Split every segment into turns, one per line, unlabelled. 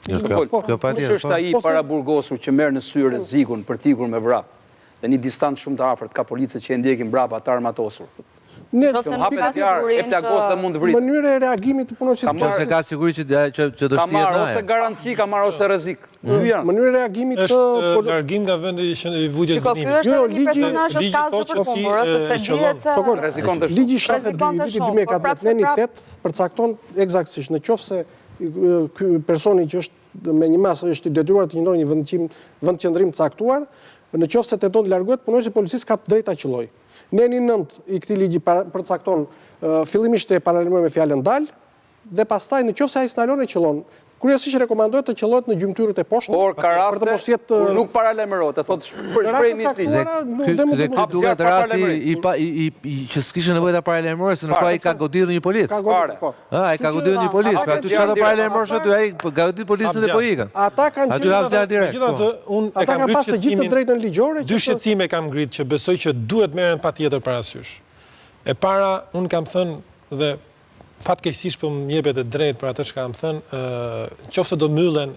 Kush është ai paraburgosur që merr në sy rrezikun për t'ikur me vrap? Dhe një distancë shumë të afërt ka policët që e ndjekin brapa të armatosur.
Ne
hapet fjalë e plagos dhe mund të vrit.
Mënyra e reagimit të punonjësit
nëse ka siguri që do
ka
shtihet
marrë ose garanci, ka marrë ose rrezik.
Mënyra e reagimit të
është largim nga vendi i vujtjes dënimit.
Ky është një personazh që ka zë për humbur, sepse dihet se
rrezikon të
Ligji 72 viti 2014 përcakton eksaktësisht nëse ky personi që është me një masë është i detyruar të ndonjë vendqendrim të caktuar, nëse tenton të largohet, punonjësi policisë ka të drejtë ta qellojë. Neni 9 i këtij ligji përcakton fillimisht e paralajmëroj me fjalën dal dhe pastaj nëse ai s'ndalon e qellon. Kryesisht rekomandohet të qellohet në gjymtyrët e poshtë.
Por ka raste kur nuk paralajmërohet, e thotë për shprehjen e tij.
Dhe duket rasti që s'kishte nevojë ta paralajmëroj, se nuk ai ka goditur një policë. Ai ka goditur një policë, pra aty çfarë do paralajmërosh aty, ai godit policën dhe po ikën.
Ata kanë
aty hap zjarr direkt.
Megjithatë, unë e kam
pasur gjithë të drejtën ligjore.
Dy shqetësime kam ngrit që besoj që duhet merren patjetër parasysh. E para, unë kam thënë dhe fatkeqësisht po më jepet e drejtë për atë që kam thënë, qoftë do myllen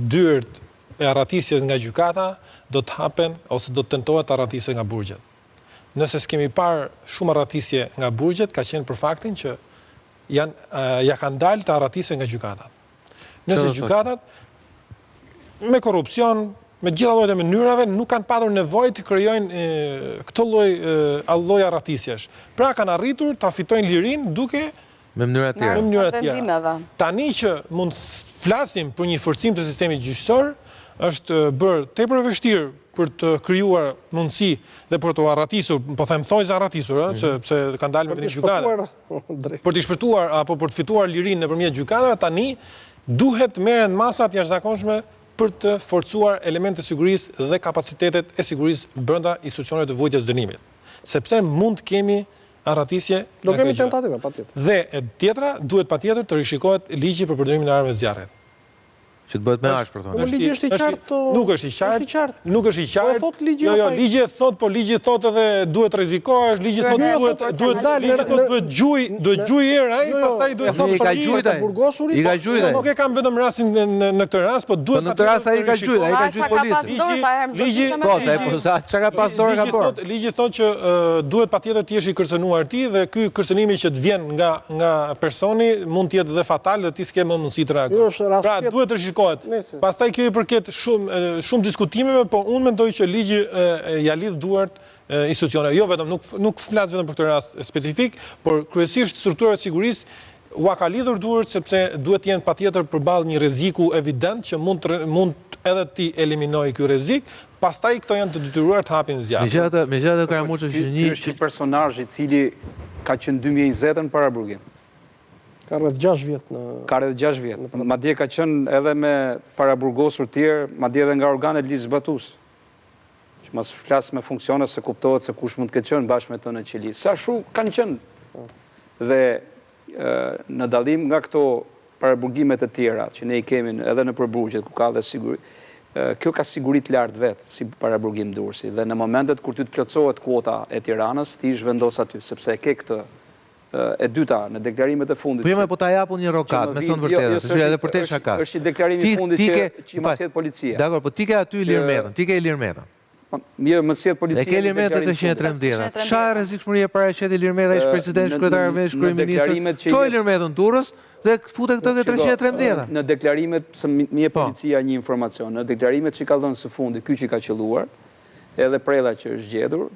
dyert e arratisjes nga gjykata, do të hapen ose do të tentohet arratisje nga burgjet. Nëse s'kemi parë shumë arratisje nga burgjet, ka qenë për faktin që ja kanë dalë të arratisje nga gjykatat. Nëse gjykatat me korrupsion, me gjitha llojet e mënyrave nuk kanë patur nevojë të krijojnë këtë lloj arratisjesh. Pra kanë arritur ta fitojnë lirinë duke
me mënyra të
tjera. Tani që mund flasim për një forcim të sistemit gjyqësor, është bërë tepër e vështirë për të krijuar mundësi dhe për të arratisur, po them thojse arratisur, sepse kanë dalë me këtë gjykate. Për të shpëtuar apo për të fituar lirinë nëpërmjet gjykatave, tani duhet merren masat jashtëzakonshme për të forcuar elemente të sigurisë dhe kapacitetet e sigurisë brenda institucioneve të vujtjes dënimit. Sepse mund të kemi arratisje.
Do kemi tentative, patjetër.
Dhe e tjetra, duhet patjetër të rishikohet ligji për përdorimin e armëve të zjarrit.
Që të bëhet me ashpër, thonë.
Ligji është i qartë.
Nuk është i qartë. Nuk është i qartë.
Po thot ligji.
Jo, ligji thot, po ligji thot edhe duhet rrezikohesh, ligji thot duhet gjuj herë ai, pastaj duhet
thot ka gjujt ai. I ka gjujt ai.
Nuk e kam vetëm rastin në këtë rast, po duhet.
Në këtë rast ai ka gjujt, ai ka gjujt policën.
Ligji,
çka ka pas dorë ka por.
Ligji thot që duhet patjetër të jesh i kërcënuar ti dhe ky kërcënimi që të vjen nga personi mund të jetë dhe fatal dhe ti s'ke më mundësi të reagosh. Pra duhet të pastaj kjo i përket shumë diskutimeve, po unë mendoj që ligji ja lidh duart institucioneve. Jo vetëm, nuk flas vetëm për këtë rast specifik, por kryesisht strukturat e sigurisë ua ka lidhur duart sepse duhet të jenë patjetër përballë një rreziku evident që mund edhe ti eliminoj ky rrezik, pastaj këto janë të detyruar të hapin zjarr.
Megjithatë Karamuçi
është një personazh i cili ka qenë 2020 para burgim.
Ka rreth 6 vjet në...
Ka rreth 6 vjet. Madje ka qenë edhe me paraburgosur tjerë, madje edhe nga organet ligjzbatuese. Që mos flas me funksione se kuptohet se kush mund të ketë qenë bashkë me të në qeli. Sa shumë kanë qenë. Dhe në dallim nga këto paraburgimet e tjera, që ne i kemi edhe në përburgjet, ku ka dhe siguri, kjo ka siguri të lartë vetë, si paraburgim Durrësi. Dhe në momentet kur ty të plotësohet kuota e Tiranës, ti zhvendos aty, sepse e ke këtë e dyta në deklarimet e fundit.
Po ta japun një rokat, me thonë vërtetë, është edhe për te shakas.
Është i deklarimi i fundit që mos jetë policia.
Dakor, po ti ke aty Ilir Metën, ti ke Ilir Metën.
Mirë, mos jetë policia.
E ke Ilir Metën 313. Çfarë rrezikshmëri e paraqet Ilir Meta, ish president, kryetar, kryeminist. Çoj Ilir Metën Durrës dhe futet këtë 313.
Në deklarimet se mi e policia një informacion, në deklarimet që ka dhënë së fundi, ky që ka qelluar, edhe prella që është gjetur,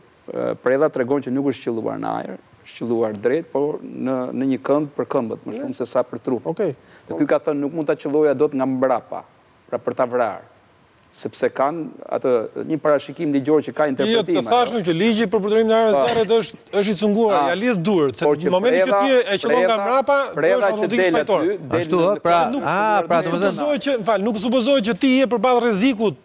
prella tregon që nuk është qelluar në ajër, qelluar drejt, por në një këmbë për këmbët, më shumë se sa për trup. Dhe ky ka thënë nuk mund ta qelloja dot nga mbrapa, pra për ta vrarë. Sepse kanë atë një parashikim ligjor që ka interpretim.
Jo, të thashëm që ligji për përdorimin e armëve të zjarrit është i cunguar, ja lidh duart, se në momentin që ti e qellon nga mbrapa,
prella që del aty,
ashtu pra
domethënë që, nuk supozohet që ti je përballë rrezikut.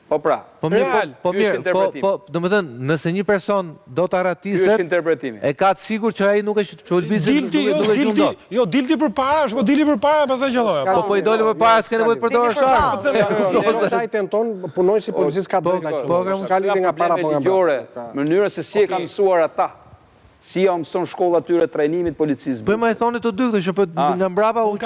Po pra,
domethënë, nëse një person do të arratiset, e ka të sigurt që ai nuk është çolbizë, nuk e gjundon.
Jo, dilti përpara, është po dili përpara, pastaj qelloja.
Po i doli përpara, s'ka nevojë të përdorësh sharm.
Sa i tenton, punonjësi policisë ka drejtë ta qellojë. S'ka lidhje nga para apo nga mbrapa.
Mënyra se si e kanë mësuar ata. si ja mëson shkolla tyre trajnimit policisë.
Po ma e thoni të dy këtë që nga mbrapa u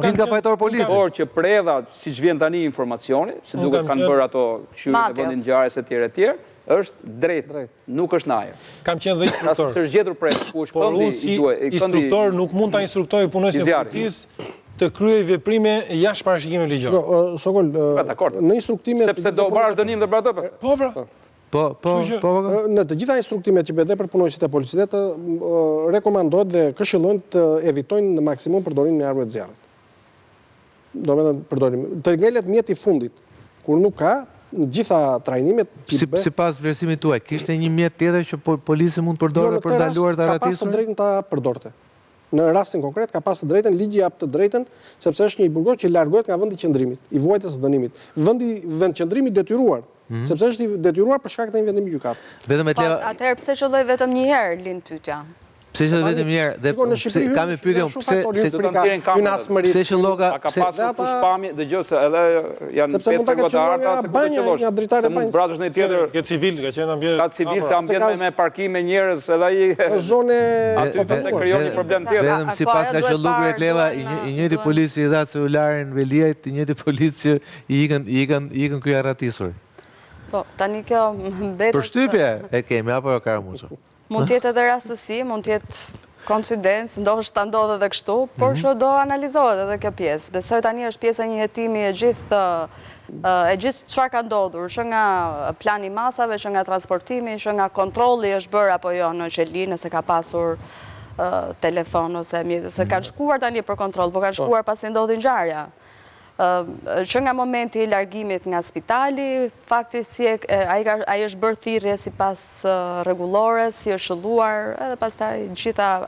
din ka fajtor policë.
Por që predha, siç vjen tani informacioni, se duket kanë bërë ato qytet e vendin ngjarjes etj, është drejt, nuk është në ajër.
Kam qenë dhe instruktor.
Është gjetur predh, ku është
këndi i duhet. Instruktor nuk mund ta instruktoj punojësin e policisë të kryej veprime jashtë parashikimeve ligjore.
Sokol, në instruktimet...
Sepse do marrësh dënim dhe për atë?
Po, pra.
Në të gjitha instruktimet që bëhet për punojësit e policisë, rekomandohet dhe këshillojnë të evitojnë në maksimum përdorimin e armëve të zjarrit. Do me dhe përdorim. Të ngelet mjeti fundit, kur nuk ka, në gjitha trajnimet...
Si pas vlerësimit tuaj, kishte një mjet tjetër që polisi mund përdore për ndaluar të
ratisur? Ka pas të drejtën ta përdorte. Në rastin konkret, ka pas të drejtën, ligji jap të drejtën, sepse është një burgos që largohet nga vendi qëndrimit, i vuajtjes së dënimit. Vend qëndrimi detyruar, sepse është i detyruar për shkak të një vendimi gjykate.
Atëherë pse qëlloj vetëm një herë lind pyetja?
Pse që vetëm një herë, dhe kam e pyetjen pse që lloga
ka pasur fushpamje, dëgjoj se edhe janë pjesë të arta se ku të qellosh. Mund brazësh në tjetër.
Ke civil, ka qenë ambient.
Ka civil se ambient me parkim me njerëz, edhe ai
zone
aty pse krijon një problem tjetër.
Vetëm sipas ka qelluar Etleva, i njëjti polici i dha celularin Veliajt, i njëjti polic që i ikën ky arratisur.
Po, tani kjo mbetet.
Përshtypje e kemi apo ka Ramuço?
Mund tjetë edhe rastësi, mund tjetë koincidencë, ndoshta ndodhe edhe kështu, por që do analizohet edhe kjo pjesë. Besoj tani është pjesë e një hetimi e gjithë çfarë ka ndodhur, që nga plani masave, që nga transportimi, që nga kontrolli është bërë apo jo në qeli, nëse ka pasur telefon ose mjetë, se kanë shkuar tani për kontroll, por kanë shkuar pasi ndodhi ngjarja. Që nga momenti i largimit nga spitali, fakti si ai është bërë thirrje sipas rregullore, si është shëlluar, edhe pastaj gjitha